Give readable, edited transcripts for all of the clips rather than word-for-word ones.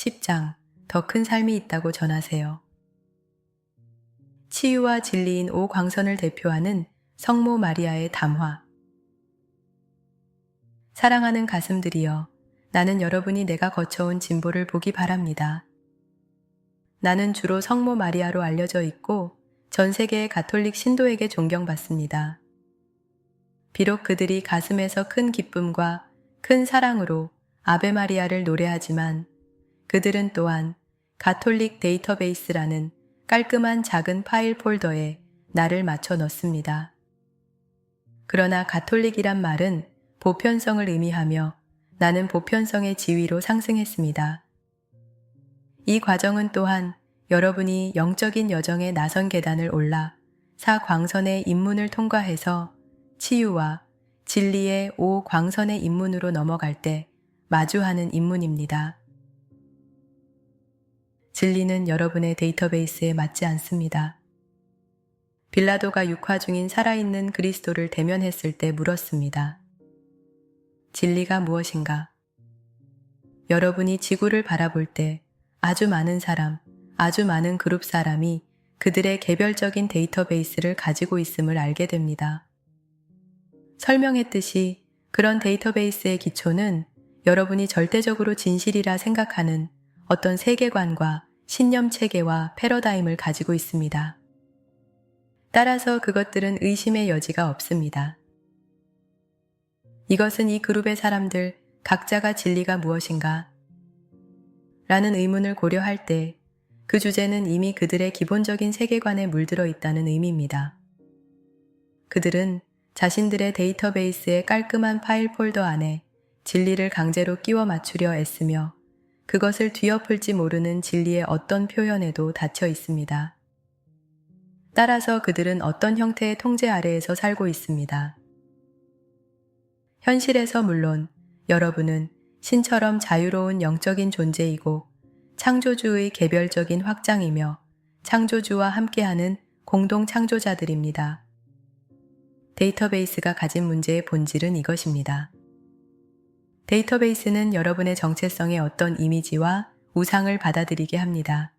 10장 더 큰 삶이 있다고 전하세요. 치유와 진리인 오광선을 대표하는 성모 마리아의 담화. 사랑하는 가슴들이여, 나는 여러분이 내가 거쳐온 진보를 보기 바랍니다. 나는 주로 성모 마리아로 알려져 있고 전 세계의 가톨릭 신도에게 존경받습니다. 비록 그들이 가슴에서 큰 기쁨과 큰 사랑으로 아베 마리아를 노래하지만 그들은 또한 가톨릭 데이터베이스라는 깔끔한 작은 파일 폴더에 나를 맞춰 넣습니다. 그러나 가톨릭이란 말은 보편성을 의미하며 나는 보편성의 지위로 상승했습니다. 이 과정은 또한 여러분이 영적인 여정에 나선 계단을 올라 사광선의 입문을 통과해서 치유와 진리의 5광선의 입문으로 넘어갈 때 마주하는 입문입니다. 진리는 여러분의 데이터베이스에 맞지 않습니다. 빌라도가 육화 중인 살아있는 그리스도를 대면했을 때 물었습니다. 진리가 무엇인가? 여러분이 지구를 바라볼 때 아주 많은 사람, 아주 많은 그룹 사람이 그들의 개별적인 데이터베이스를 가지고 있음을 알게 됩니다. 설명했듯이 그런 데이터베이스의 기초는 여러분이 절대적으로 진실이라 생각하는 어떤 세계관과 신념 체계와 패러다임을 가지고 있습니다. 따라서 그것들은 의심의 여지가 없습니다. 이것은 이 그룹의 사람들 각자가 진리가 무엇인가? 라는 의문을 고려할 때 그 주제는 이미 그들의 기본적인 세계관에 물들어 있다는 의미입니다. 그들은 자신들의 데이터베이스의 깔끔한 파일 폴더 안에 진리를 강제로 끼워 맞추려 애쓰며 그것을 뒤엎을지 모르는 진리의 어떤 표현에도 닫혀 있습니다. 따라서 그들은 어떤 형태의 통제 아래에서 살고 있습니다. 현실에서 물론 여러분은 신처럼 자유로운 영적인 존재이고 창조주의 개별적인 확장이며 창조주와 함께하는 공동 창조자들입니다. 데이터베이스가 가진 문제의 본질은 이것입니다. 데이터베이스는 여러분의 정체성의 어떤 이미지와 우상을 받아들이게 합니다.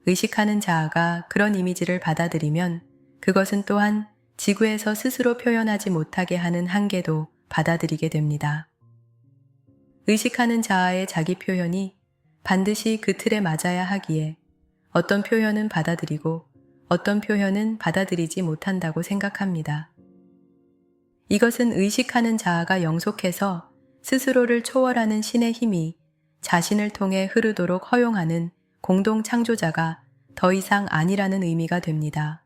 의식하는 자아가 그런 이미지를 받아들이면 그것은 또한 지구에서 스스로 표현하지 못하게 하는 한계도 받아들이게 됩니다. 의식하는 자아의 자기 표현이 반드시 그 틀에 맞아야 하기에 어떤 표현은 받아들이고 어떤 표현은 받아들이지 못한다고 생각합니다. 이것은 의식하는 자아가 영속해서 스스로를 초월하는 신의 힘이 자신을 통해 흐르도록 허용하는 공동 창조자가 더 이상 아니라는 의미가 됩니다.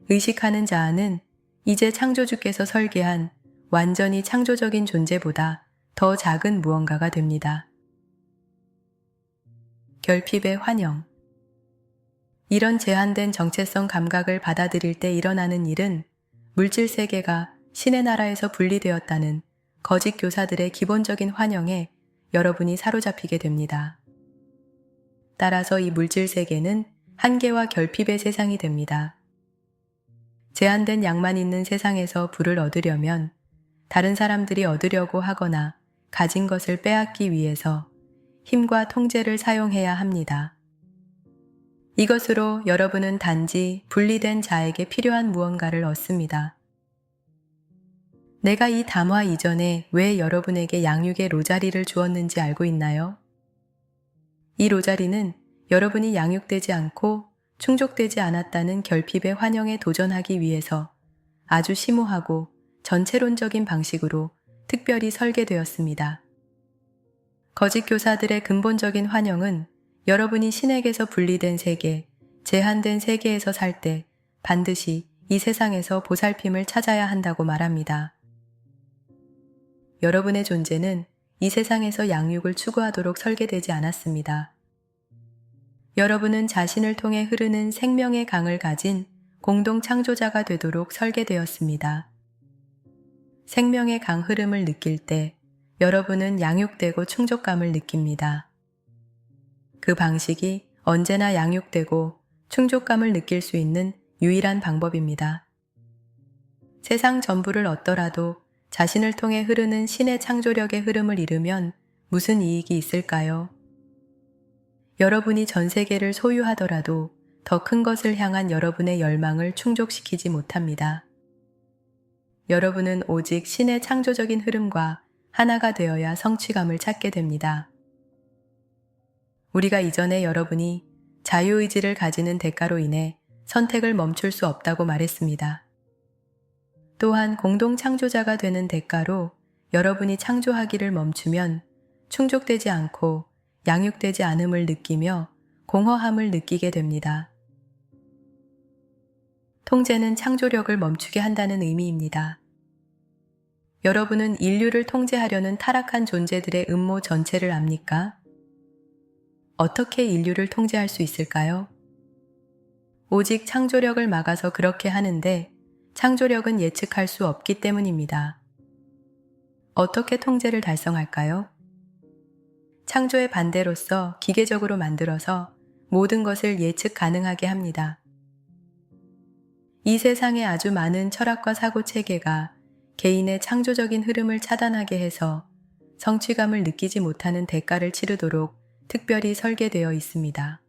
의식하는 자아는 이제 창조주께서 설계한 완전히 창조적인 존재보다 더 작은 무언가가 됩니다. 결핍의 환영. 이런 제한된 정체성 감각을 받아들일 때 일어나는 일은 물질 세계가 신의 나라에서 분리되었다는 거짓 교사들의 기본적인 환영에 여러분이 사로잡히게 됩니다. 따라서 이 물질 세계는 한계와 결핍의 세상이 됩니다. 제한된 양만 있는 세상에서 부를 얻으려면 다른 사람들이 얻으려고 하거나 가진 것을 빼앗기 위해서 힘과 통제를 사용해야 합니다. 이것으로 여러분은 단지 분리된 자에게 필요한 무언가를 얻습니다. 내가 이 담화 이전에 왜 여러분에게 양육의 로자리를 주었는지 알고 있나요? 이 로자리는 여러분이 양육되지 않고 충족되지 않았다는 결핍의 환영에 도전하기 위해서 아주 심오하고 전체론적인 방식으로 특별히 설계되었습니다. 거짓 교사들의 근본적인 환영은 여러분이 신에게서 분리된 세계, 제한된 세계에서 살 때 반드시 이 세상에서 보살핌을 찾아야 한다고 말합니다. 여러분의 존재는 이 세상에서 양육을 추구하도록 설계되지 않았습니다. 여러분은 자신을 통해 흐르는 생명의 강을 가진 공동 창조자가 되도록 설계되었습니다. 생명의 강 흐름을 느낄 때 여러분은 양육되고 충족감을 느낍니다. 그 방식이 언제나 양육되고 충족감을 느낄 수 있는 유일한 방법입니다. 세상 전부를 얻더라도 자신을 통해 흐르는 신의 창조력의 흐름을 잃으면 무슨 이익이 있을까요? 여러분이 전 세계를 소유하더라도 더 큰 것을 향한 여러분의 열망을 충족시키지 못합니다. 여러분은 오직 신의 창조적인 흐름과 하나가 되어야 성취감을 찾게 됩니다. 우리가 이전에 여러분이 자유의지를 가지는 대가로 인해 선택을 멈출 수 없다고 말했습니다. 또한 공동 창조자가 되는 대가로 여러분이 창조하기를 멈추면 충족되지 않고 양육되지 않음을 느끼며 공허함을 느끼게 됩니다. 통제는 창조력을 멈추게 한다는 의미입니다. 여러분은 인류를 통제하려는 타락한 존재들의 음모 전체를 압니까? 어떻게 인류를 통제할 수 있을까요? 오직 창조력을 막아서 그렇게 하는데 창조력은 예측할 수 없기 때문입니다. 어떻게 통제를 달성할까요? 창조의 반대로서 기계적으로 만들어서 모든 것을 예측 가능하게 합니다. 이 세상에 아주 많은 철학과 사고 체계가 개인의 창조적인 흐름을 차단하게 해서 성취감을 느끼지 못하는 대가를 치르도록 특별히 설계되어 있습니다.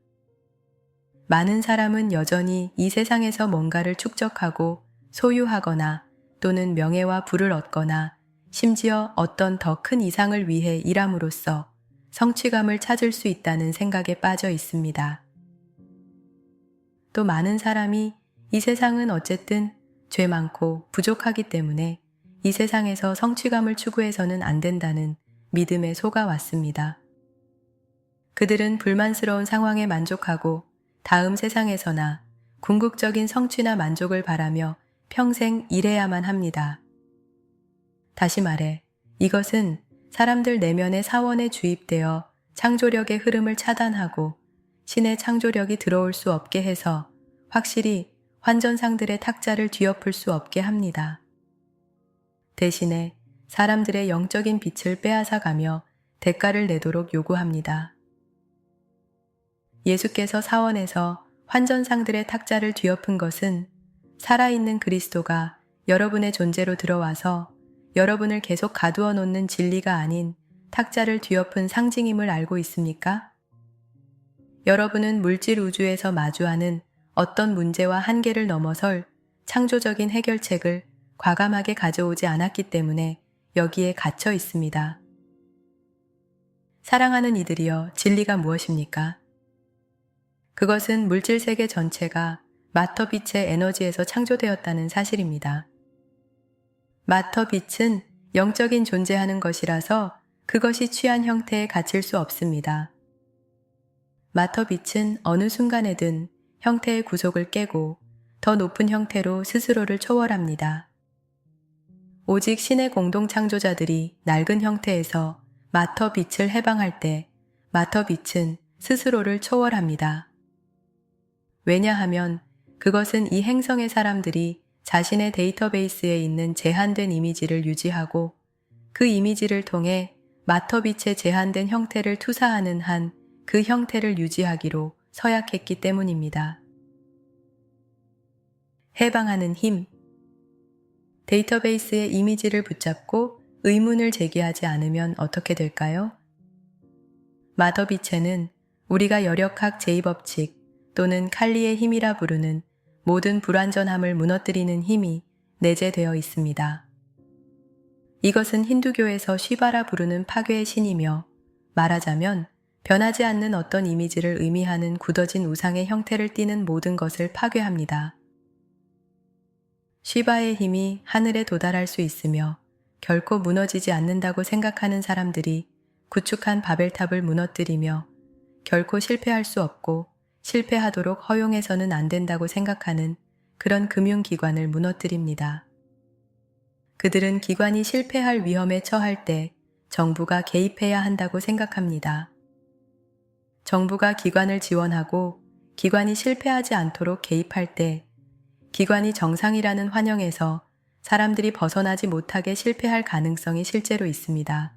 많은 사람은 여전히 이 세상에서 뭔가를 축적하고 소유하거나 또는 명예와 부를 얻거나 심지어 어떤 더 큰 이상을 위해 일함으로써 성취감을 찾을 수 있다는 생각에 빠져 있습니다. 또 많은 사람이 이 세상은 어쨌든 죄 많고 부족하기 때문에 이 세상에서 성취감을 추구해서는 안 된다는 믿음에 속아왔습니다. 그들은 불만스러운 상황에 만족하고 다음 세상에서나 궁극적인 성취나 만족을 바라며 평생 일해야만 합니다. 다시 말해, 이것은 사람들 내면의 사원에 주입되어 창조력의 흐름을 차단하고 신의 창조력이 들어올 수 없게 해서 확실히 환전상들의 탁자를 뒤엎을 수 없게 합니다. 대신에 사람들의 영적인 빛을 빼앗아가며 대가를 내도록 요구합니다. 예수께서 사원에서 환전상들의 탁자를 뒤엎은 것은 살아있는 그리스도가 여러분의 존재로 들어와서 여러분을 계속 가두어 놓는 진리가 아닌 탁자를 뒤엎은 상징임을 알고 있습니까? 여러분은 물질 우주에서 마주하는 어떤 문제와 한계를 넘어설 창조적인 해결책을 과감하게 가져오지 않았기 때문에 여기에 갇혀 있습니다. 사랑하는 이들이여, 진리가 무엇입니까? 그것은 물질 세계 전체가 마터 빛의 에너지에서 창조되었다는 사실입니다. 마터 빛은 영적인 존재하는 것이라서 그것이 취한 형태에 갇힐 수 없습니다. 마터 빛은 어느 순간에든 형태의 구속을 깨고 더 높은 형태로 스스로를 초월합니다. 오직 신의 공동 창조자들이 낡은 형태에서 마터 빛을 해방할 때 마터 빛은 스스로를 초월합니다. 왜냐하면 그것은 이 행성의 사람들이 자신의 데이터베이스에 있는 제한된 이미지를 유지하고 그 이미지를 통해 마터 빛의 제한된 형태를 투사하는 한 그 형태를 유지하기로 서약했기 때문입니다. 해방하는 힘. 데이터베이스의 이미지를 붙잡고 의문을 제기하지 않으면 어떻게 될까요? 마더 빛에는 우리가 여력학 제2법칙 또는 칼리의 힘이라 부르는 모든 불완전함을 무너뜨리는 힘이 내재되어 있습니다. 이것은 힌두교에서 쉬바라 부르는 파괴의 신이며 말하자면 변하지 않는 어떤 이미지를 의미하는 굳어진 우상의 형태를 띠는 모든 것을 파괴합니다. 쉬바의 힘이 하늘에 도달할 수 있으며 결코 무너지지 않는다고 생각하는 사람들이 구축한 바벨탑을 무너뜨리며 결코 실패할 수 없고 실패하도록 허용해서는 안 된다고 생각하는 그런 금융기관을 무너뜨립니다. 그들은 기관이 실패할 위험에 처할 때 정부가 개입해야 한다고 생각합니다. 정부가 기관을 지원하고 기관이 실패하지 않도록 개입할 때 기관이 정상이라는 환영에서 사람들이 벗어나지 못하게 실패할 가능성이 실제로 있습니다.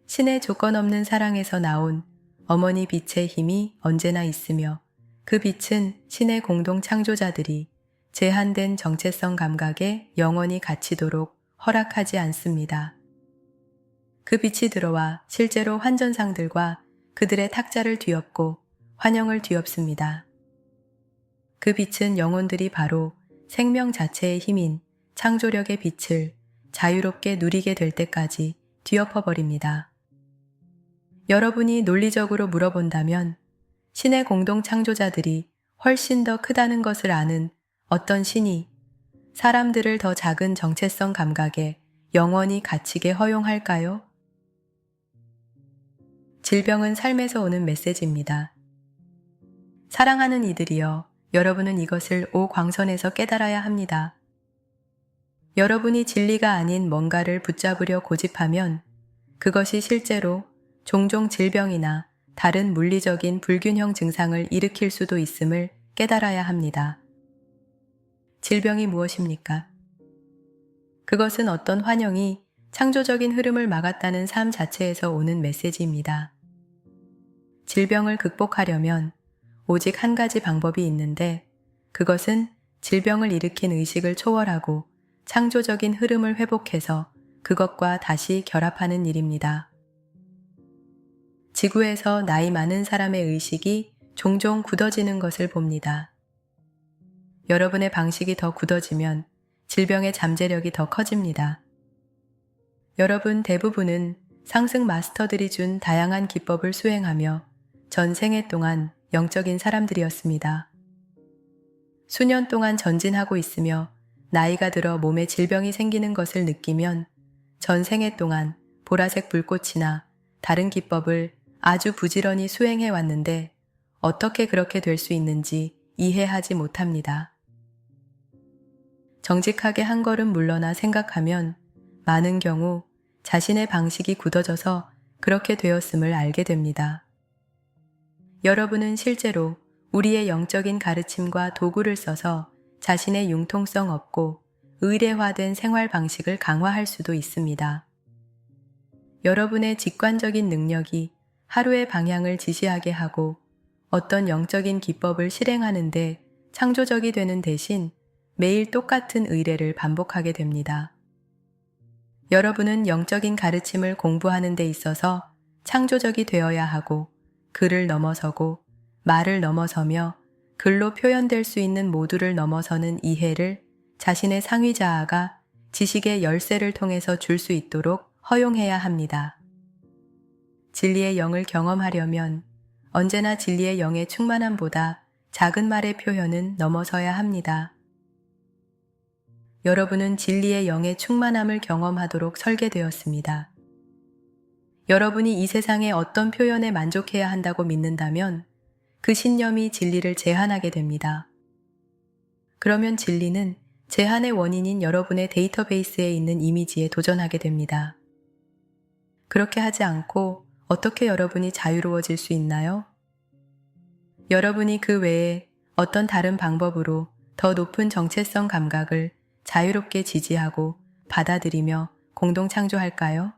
신의 조건 없는 사랑에서 나온 어머니 빛의 힘이 언제나 있으며 그 빛은 신의 공동 창조자들이 제한된 정체성 감각에 영원히 갇히도록 허락하지 않습니다. 그 빛이 들어와 실제로 환전상들과 그들의 탁자를 뒤엎고 환영을 뒤엎습니다. 그 빛은 영혼들이 바로 생명 자체의 힘인 창조력의 빛을 자유롭게 누리게 될 때까지 뒤엎어버립니다. 여러분이 논리적으로 물어본다면 신의 공동 창조자들이 훨씬 더 크다는 것을 아는 어떤 신이 사람들을 더 작은 정체성 감각에 영원히 갇히게 허용할까요? 질병은 삶에서 오는 메시지입니다. 사랑하는 이들이여, 여러분은 이것을 오광선에서 깨달아야 합니다. 여러분이 진리가 아닌 뭔가를 붙잡으려 고집하면 그것이 실제로 종종 질병이나 다른 물리적인 불균형 증상을 일으킬 수도 있음을 깨달아야 합니다. 질병이 무엇입니까? 그것은 어떤 환영이 창조적인 흐름을 막았다는 삶 자체에서 오는 메시지입니다. 질병을 극복하려면 오직 한 가지 방법이 있는데 그것은 질병을 일으킨 의식을 초월하고 창조적인 흐름을 회복해서 그것과 다시 결합하는 일입니다. 지구에서 나이 많은 사람의 의식이 종종 굳어지는 것을 봅니다. 여러분의 방식이 더 굳어지면 질병의 잠재력이 더 커집니다. 여러분 대부분은 상승 마스터들이 준 다양한 기법을 수행하며 전 생애 동안 영적인 사람들이었습니다. 수년 동안 전진하고 있으며 나이가 들어 몸에 질병이 생기는 것을 느끼면 전 생애 동안 보라색 불꽃이나 다른 기법을 아주 부지런히 수행해 왔는데 어떻게 그렇게 될 수 있는지 이해하지 못합니다. 정직하게 한 걸음 물러나 생각하면 많은 경우 자신의 방식이 굳어져서 그렇게 되었음을 알게 됩니다. 여러분은 실제로 우리의 영적인 가르침과 도구를 써서 자신의 융통성 없고 의례화된 생활 방식을 강화할 수도 있습니다. 여러분의 직관적인 능력이 하루의 방향을 지시하게 하고 어떤 영적인 기법을 실행하는데 창조적이 되는 대신 매일 똑같은 의례를 반복하게 됩니다. 여러분은 영적인 가르침을 공부하는 데 있어서 창조적이 되어야 하고 글을 넘어서고 말을 넘어서며 글로 표현될 수 있는 모두를 넘어서는 이해를 자신의 상위 자아가 지식의 열쇠를 통해서 줄 수 있도록 허용해야 합니다. 진리의 영을 경험하려면 언제나 진리의 영의 충만함보다 작은 말의 표현은 넘어서야 합니다. 여러분은 진리의 영의 충만함을 경험하도록 설계되었습니다. 여러분이 이 세상의 어떤 표현에 만족해야 한다고 믿는다면 그 신념이 진리를 제한하게 됩니다. 그러면 진리는 제한의 원인인 여러분의 데이터베이스에 있는 이미지에 도전하게 됩니다. 그렇게 하지 않고 어떻게 여러분이 자유로워질 수 있나요? 여러분이 그 외에 어떤 다른 방법으로 더 높은 정체성 감각을 자유롭게 지지하고 받아들이며 공동 창조할까요?